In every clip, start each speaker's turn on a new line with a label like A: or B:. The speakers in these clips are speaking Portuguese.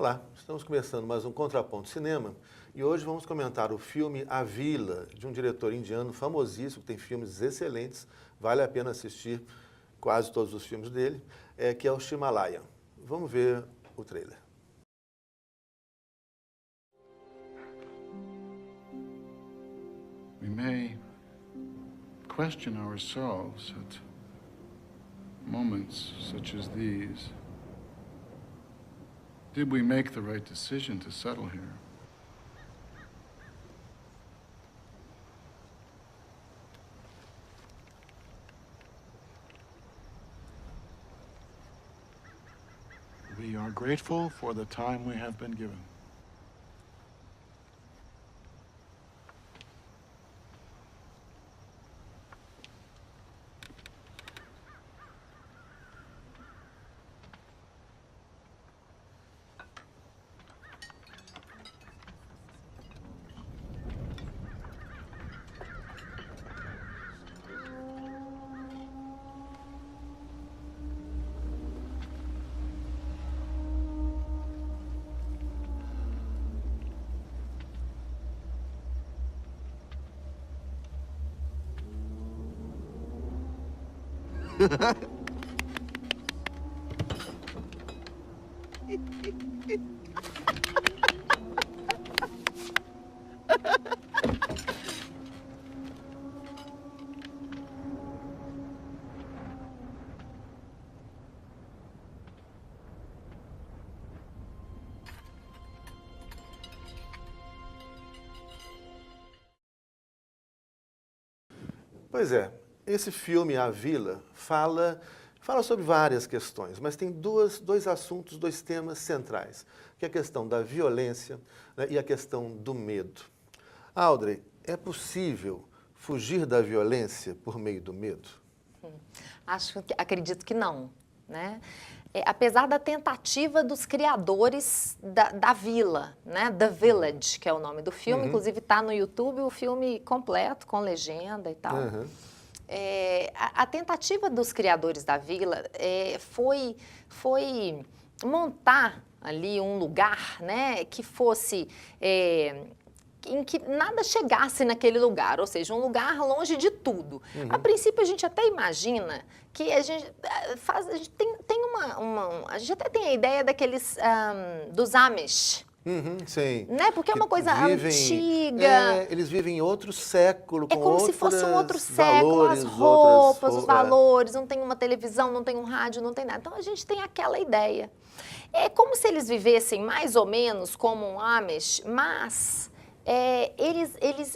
A: Olá, estamos começando mais um Contraponto Cinema e hoje vamos comentar o filme A Vila, de um diretor indiano famosíssimo, que tem filmes excelentes, vale a pena assistir quase todos os filmes dele, que é o Shyamalan. Vamos ver o trailer.
B: We may question ourselves at moments such as these. Did we make the right decision to settle here? We are grateful for the time we have been given.
A: Pois é, esse filme, A Vila, fala sobre várias questões, mas tem dois assuntos, dois temas centrais, que é a questão da violência, né, e a questão do medo. Audrey, é possível fugir da violência por meio do medo?
C: Acredito que não, né? Apesar da tentativa dos criadores da vila, né? The Village, que é o nome do filme, inclusive está no YouTube o filme completo, com legenda e tal. A tentativa dos criadores da vila foi montar ali um lugar, né, que fosse... em que nada chegasse naquele lugar, ou seja, um lugar longe de tudo. A princípio, a gente até imagina que a gente a gente até tem a ideia daqueles, dos Amish.
A: Sim.
C: Né? Porque é uma coisa antiga.
A: Eles vivem em outro século, com
C: como se fosse um outro século,
A: valores,
C: as roupas, os valores, não tem uma televisão, não tem um rádio, não tem nada. Então, a gente tem aquela ideia. É como se eles vivessem mais ou menos como um Amish, mas...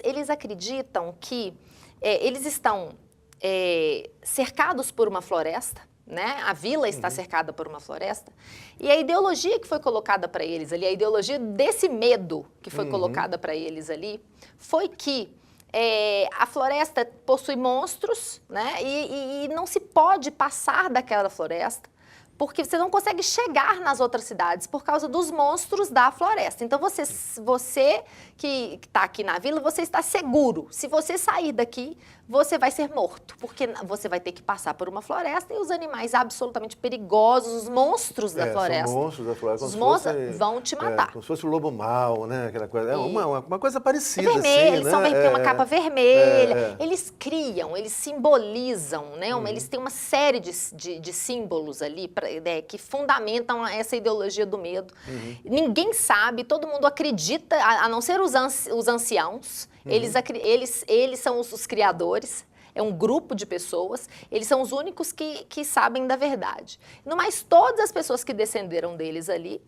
C: eles acreditam que eles estão cercados por uma floresta, né? A vila está cercada por uma floresta, e a ideologia que foi colocada para eles ali, a ideologia desse medo que foi colocada para eles ali, foi que a floresta possui monstros, né? E não se pode passar daquela floresta, porque você não consegue chegar nas outras cidades por causa dos monstros da floresta. Então, você que está aqui na vila, você está seguro. Se você sair daqui, você vai ser morto, porque você vai ter que passar por uma floresta e os animais absolutamente perigosos, os monstros da floresta.
A: São monstros da floresta.
C: Os monstros vão te matar.
A: Como se fosse o lobo mau, né? Aquela coisa. É uma coisa parecida,
C: vermelho,
A: assim,
C: eles
A: né?
C: são tem uma capa vermelha. Eles criam, eles simbolizam, né? Eles têm uma série de símbolos ali que fundamentam essa ideologia do medo. Ninguém sabe, todo mundo acredita, a não ser os anciãos. Eles são os criadores. É um grupo de pessoas, eles são os únicos que sabem da verdade. No mais, todas as pessoas que descenderam deles ali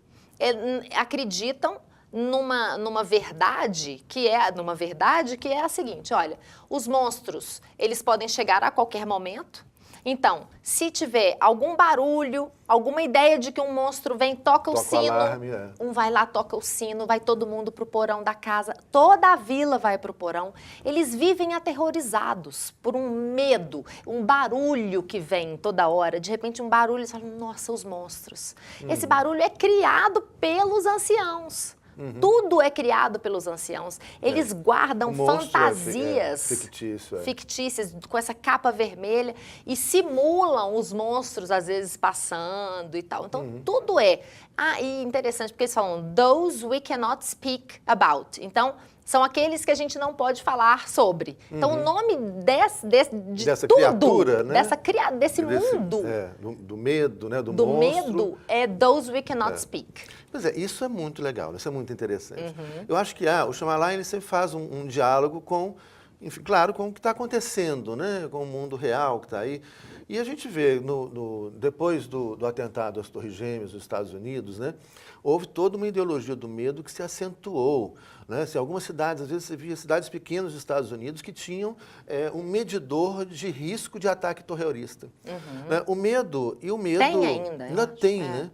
C: acreditam numa verdade que é a seguinte: olha, os monstros, eles podem chegar a qualquer momento. Então, se tiver algum barulho, alguma ideia de que um monstro vem, toca o sino,
A: alarme,
C: um vai lá, toca o sino, vai todo mundo pro porão da casa, toda a vila vai pro porão. Eles vivem aterrorizados por um medo, um barulho que vem toda hora. De repente, um barulho, eles falam, nossa, os monstros. Esse barulho é criado pelos anciãos. Tudo é criado pelos anciãos. Eles guardam
A: O monstro
C: fantasias
A: fictício.
C: fictícias com essa capa vermelha e simulam os monstros às vezes passando e tal. Então tudo é. Ah, e interessante porque eles falam those we cannot speak about. Então são aqueles que a gente não pode falar sobre. Então o nome
A: Dessa
C: tudo,
A: criatura, né?
C: desse mundo,
A: do medo, né? Do
C: do
A: monstro.
C: medo, é those we cannot speak.
A: Pois é, isso é muito legal, isso é muito interessante. Eu acho que o Shyamalan ele sempre faz um diálogo com, enfim, claro, com o que está acontecendo, né? Com o mundo real que está aí. E a gente vê, depois do atentado às Torres Gêmeas nos Estados Unidos, né? Houve toda uma ideologia do medo que se acentuou. Né? Se algumas cidades, às vezes você via cidades pequenas dos Estados Unidos que tinham um medidor de risco de ataque terrorista. Né? O medo...
C: Tem ainda.
A: Ainda tem, né?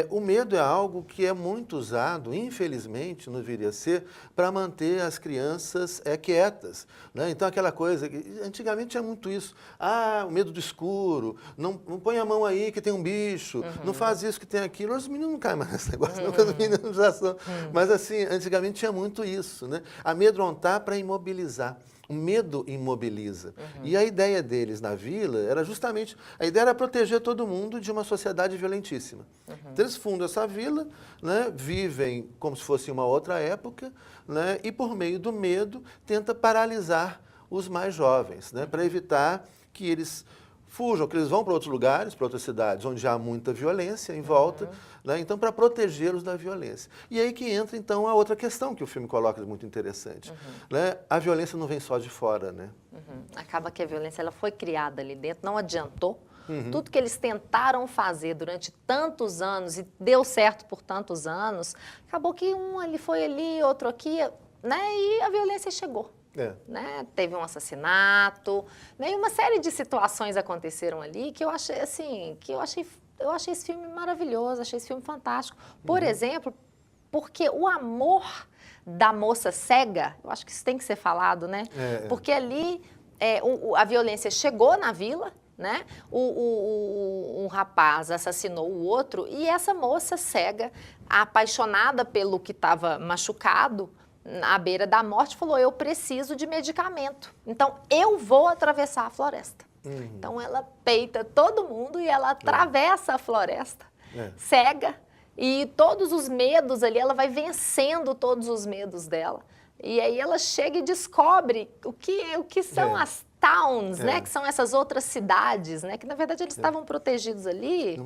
A: O medo é algo que é muito usado, infelizmente, não deveria ser, para manter as crianças quietas. Né? Então, aquela coisa... Antigamente tinha muito isso. Ah, o medo do escuro, não põe a mão aí que tem um bicho, não faz isso que tem aquilo. Os meninos não caem mais nesse negócio, não, os meninos já são. Mas, assim, antigamente tinha muito isso, né? Amedrontar para imobilizar. O medo imobiliza. E a ideia deles na vila era justamente... A ideia era proteger todo mundo de uma sociedade violentíssima. Então, eles fundam essa vila, né, vivem como se fosse uma outra época, né, e, por meio do medo, tenta paralisar os mais jovens, né, para evitar que eles fujam, que eles vão para outros lugares, para outras cidades, onde há muita violência em volta, né? Então, para protegê-los da violência. E aí que entra, então, a outra questão que o filme coloca, muito interessante. Né? A violência não vem só de fora, né?
C: Acaba que a violência ela foi criada ali dentro, não adiantou. Tudo que eles tentaram fazer durante tantos anos e deu certo por tantos anos, acabou que um ali foi ali, outro aqui, né? E a violência chegou. Né? Teve um assassinato, né? E uma série de situações aconteceram ali que eu achei assim, eu achei esse filme maravilhoso, achei esse filme fantástico. Por exemplo, porque o amor da moça cega, eu acho que isso tem que ser falado, né? Porque ali a violência chegou na vila, né? Um rapaz assassinou o outro e essa moça cega, apaixonada pelo que estava machucado, à beira da morte, falou, eu preciso de medicamento. Então, eu vou atravessar a floresta. Então, ela peita todo mundo e ela atravessa a floresta, cega, e todos os medos ali, ela vai vencendo todos os medos dela. E aí ela chega e descobre o que são as towns, né? Que são essas outras cidades, né? Que na verdade eles estavam protegidos ali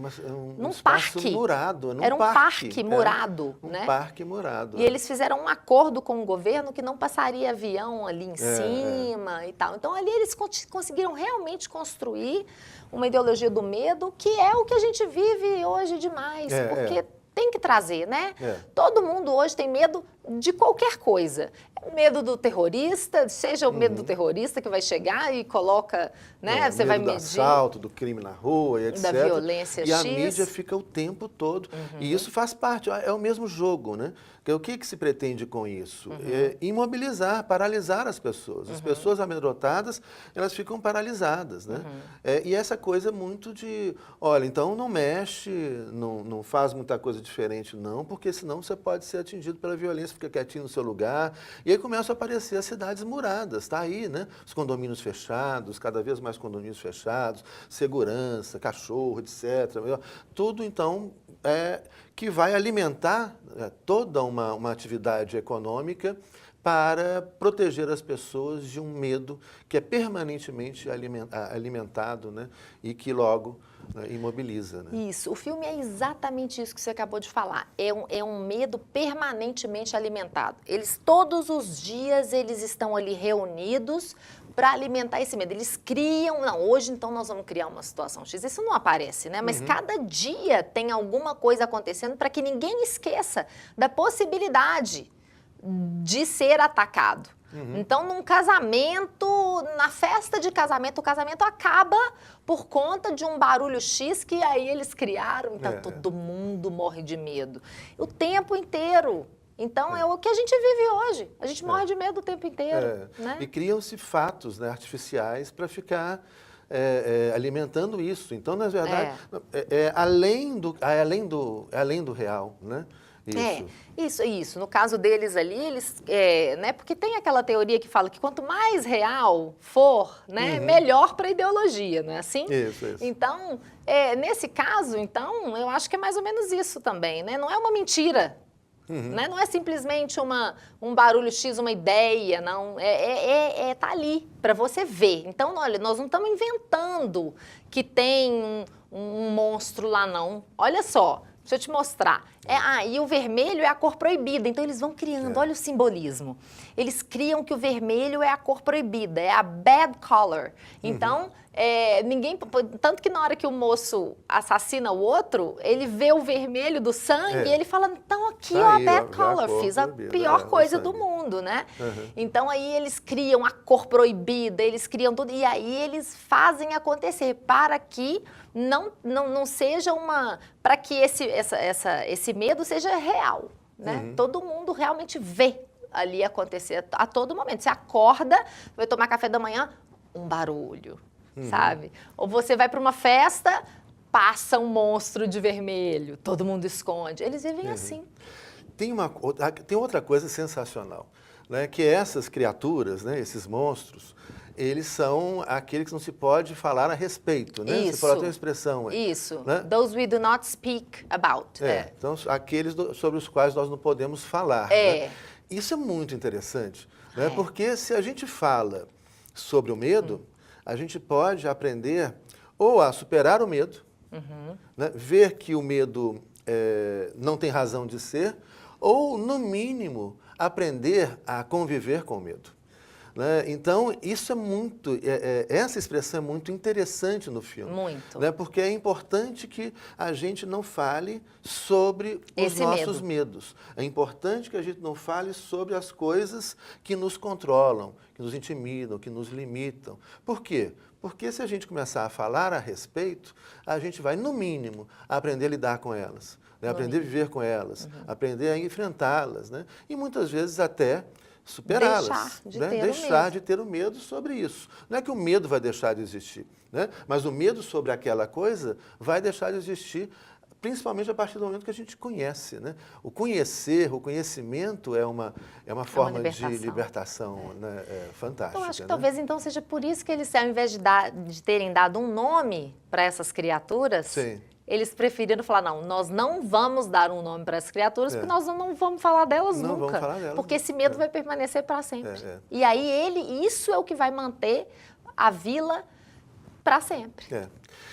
C: num parque.
A: Murado,
C: Era um parque murado, né?
A: Um parque murado.
C: E eles fizeram um acordo com o governo que não passaria avião ali em cima e tal. Então ali eles conseguiram realmente construir uma ideologia do medo, que é o que a gente vive hoje demais, porque tem que trazer, né? Todo mundo hoje tem medo de qualquer coisa. Medo do terrorista, seja o medo do terrorista que vai chegar e coloca, né? Você vai medir.
A: Do assalto, do crime na rua e etc.
C: Da violência
A: e a mídia fica o tempo todo. E isso faz parte, é o mesmo jogo, né? O que se pretende com isso? Imobilizar, paralisar as pessoas. As pessoas amedrontadas, elas ficam paralisadas, né? E essa coisa muito de, olha, então não mexe, não faz muita coisa diferente não, porque senão você pode ser atingido pela violência, fica quietinho no seu lugar. E aí começam a aparecer as cidades muradas, tá aí, né? Os condomínios fechados, cada vez mais condomínios fechados, segurança, cachorro, etc. Tudo, então, que vai alimentar toda uma atividade econômica para proteger as pessoas de um medo que é permanentemente alimentado, né? E que logo imobiliza. Né?
C: Isso, o filme é exatamente isso que você acabou de falar, é um medo permanentemente alimentado. Todos os dias, eles estão ali reunidos para alimentar esse medo. Eles criam, não, hoje então nós vamos criar uma situação X. Isso não aparece, né? Mas cada dia tem alguma coisa acontecendo para que ninguém esqueça da possibilidade de ser atacado. Então, num casamento, na festa de casamento, o casamento acaba por conta de um barulho X que aí eles criaram. Então, todo mundo morre de medo. O tempo inteiro. Então, é o que a gente vive hoje. A gente morre de medo o tempo inteiro. Né?
A: E criam-se fatos, né, artificiais para ficar alimentando isso. Então, na verdade, além do real, né?
C: Isso. No caso deles ali, eles, né, porque tem aquela teoria que fala que quanto mais real for, né, melhor para a ideologia, não é assim?
A: Isso.
C: Então, nesse caso, então, eu acho que é mais ou menos isso também, né? Não é uma mentira, né? Não é simplesmente um barulho X, uma ideia, não. Tá ali para você ver. Então, olha, nós não estamos inventando que tem um monstro lá, não. Olha só. Deixa eu te mostrar. E o vermelho é a cor proibida, então eles vão criando, olha o simbolismo. Eles criam que o vermelho é a cor proibida, é a bad color. Então, tanto que na hora que o moço assassina o outro, ele vê o vermelho do sangue e ele fala, então aqui, ó, a bad color, fiz a pior coisa do mundo, né? Então aí eles criam a cor proibida, eles criam tudo, e aí eles fazem acontecer para que não seja para que esse medo seja real, né? Todo mundo realmente vê ali acontecer a todo momento. Você acorda, vai tomar café da manhã, um barulho, sabe? Ou você vai para uma festa, passa um monstro de vermelho, todo mundo esconde. Eles vivem assim.
A: Tem outra coisa sensacional, né? Que essas criaturas, né, esses monstros, eles são aqueles que não se pode falar a respeito, né?
C: Isso.
A: Você pode ter uma expressão.
C: Isso.
A: Né?
C: Those we do not speak about.
A: Então, aqueles sobre os quais nós não podemos falar. Né? Isso é muito interessante, né? Porque se a gente fala sobre o medo, a gente pode aprender ou a superar o medo, né? Ver que o medo não tem razão de ser, ou, no mínimo, aprender a conviver com o medo. Né? Então, isso é muito, essa expressão é muito interessante no filme.
C: Muito.
A: Né? Porque é importante que a gente não fale sobre os nossos medos. É importante que a gente não fale sobre as coisas que nos controlam, que nos intimidam, que nos limitam. Por quê? Porque se a gente começar a falar a respeito, a gente vai, no mínimo, aprender a lidar com elas, né? Aprender a viver com elas, aprender a enfrentá-las, né? E muitas vezes até superá-las, deixar de ter o medo sobre isso. Não é que o medo vai deixar de existir, né? Mas o medo sobre aquela coisa vai deixar de existir, principalmente a partir do momento que a gente conhece, né? O conhecimento é uma forma de libertação, né? Fantástica.
C: Eu acho que
A: né?
C: talvez então seja por isso que eles, ao invés de terem dado um nome para essas criaturas, eles preferiram falar, não, nós não vamos dar um nome para essas criaturas, porque nós não vamos falar delas nunca.
A: Vamos falar delas,
C: porque esse medo vai permanecer para sempre. E aí isso é o que vai manter a vila para sempre.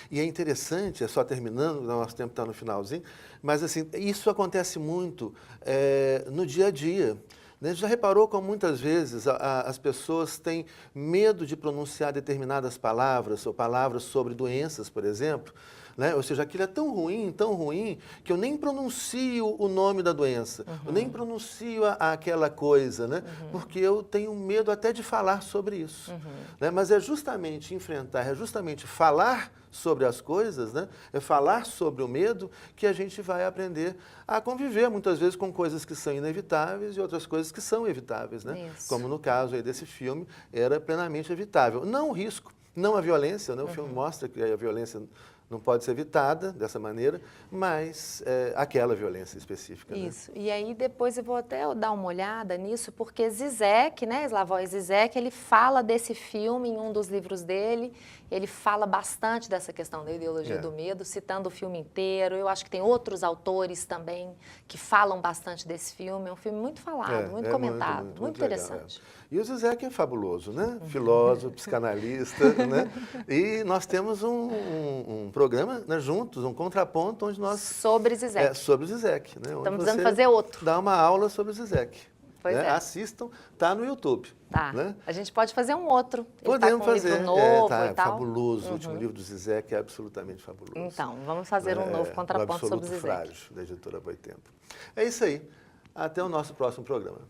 A: E é interessante, só terminando, o nosso tempo está no finalzinho, mas assim, isso acontece muito no dia a dia. Né? Já reparou como muitas vezes as pessoas têm medo de pronunciar determinadas palavras, ou palavras sobre doenças, por exemplo? Né? Ou seja, aquilo é tão ruim, que eu nem pronuncio o nome da doença, eu nem pronuncio aquela coisa, né? Porque eu tenho medo até de falar sobre isso. Né? Mas é justamente enfrentar, é justamente falar sobre as coisas, né? É falar sobre o medo que a gente vai aprender a conviver, muitas vezes, com coisas que são inevitáveis e outras coisas que são evitáveis. Né? Como no caso aí desse filme, era plenamente evitável. Não o risco, não a violência, né? O filme mostra que a violência não pode ser evitada dessa maneira, mas aquela violência específica.
C: Isso. Né? E aí depois eu vou até dar uma olhada nisso, porque Zizek, né, Slavoj Zizek, ele fala desse filme em um dos livros dele, ele fala bastante dessa questão da ideologia do medo, citando o filme inteiro. Eu acho que tem outros autores também que falam bastante desse filme. É um filme muito falado, muito comentado, muito interessante.
A: Legal, E o Zizek é fabuloso, né? Filósofo, psicanalista, né? E nós temos um programa, né, juntos, um contraponto, onde nós...
C: Sobre Zizek.
A: Sobre Zizek. Né?
C: Estamos precisando fazer outro.
A: Dá uma aula sobre Zizek.
C: Pois
A: né? Assistam, tá no YouTube.
C: Tá.
A: Né?
C: A gente pode fazer um outro.
A: Podemos fazer.
C: Um livro novo
A: é
C: e tal.
A: Fabuloso. O último livro do Zizek é absolutamente fabuloso.
C: Então, vamos fazer um novo contraponto sobre Zizek.
A: Frágil, da editora Boitempo. É isso aí. Até o nosso próximo programa.